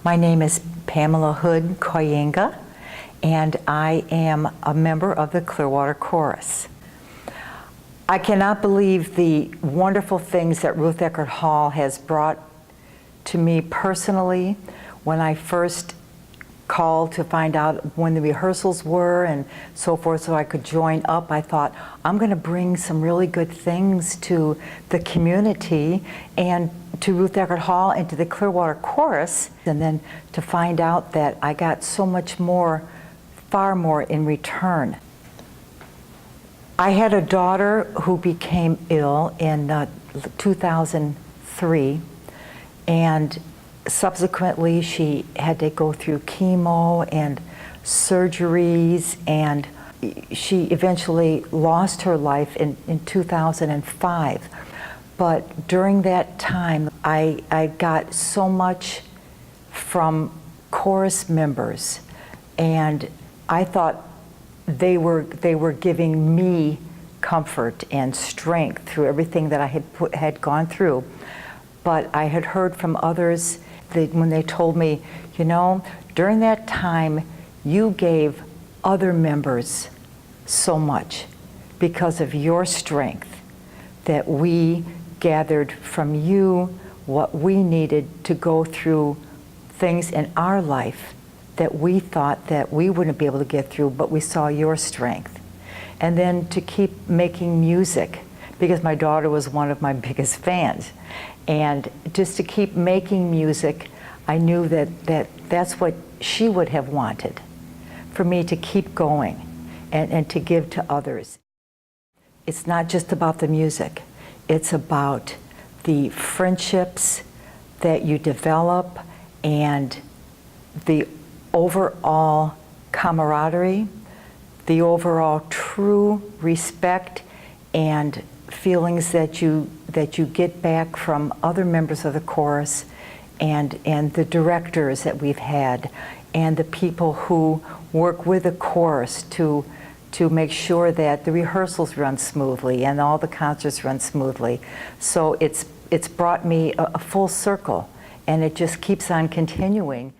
My name is Pamela Hood Koyenga, and I am a member of the Clearwater Chorus. I cannot believe the wonderful things that Ruth Eckerd Hall has brought to me personally. When I first called to find out when the rehearsals were and so forth so I could join up, I thought, I'm going to bring some really good things to the community and to Ruth Eckerd Hall and to the Clearwater Chorus, and then to find out that I got so much more, far more in return. I had a daughter who became ill in 2003, and subsequently she had to go through chemo and surgeries, and she eventually lost her life in 2005. But during that time, I got so much from chorus members, and I thought they were giving me comfort and strength through everything that I had gone through. But I had heard from others when they told me, you know, during that time you gave other members so much because of your strength, that we gathered from you what we needed to go through things in our life that we thought that we wouldn't be able to get through, but we saw your strength. And then to keep making music, because my daughter was one of my biggest fans. And just to keep making music, I knew that that's what she would have wanted, for me to keep going and to give to others. It's not just about the music. It's about the friendships that you develop and the overall camaraderie, the overall true respect and feelings that you get back from other members of the chorus and the directors that we've had and the people who work with the chorus to make sure that the rehearsals run smoothly and all the concerts run smoothly. So it's brought me a full circle, and it just keeps on continuing.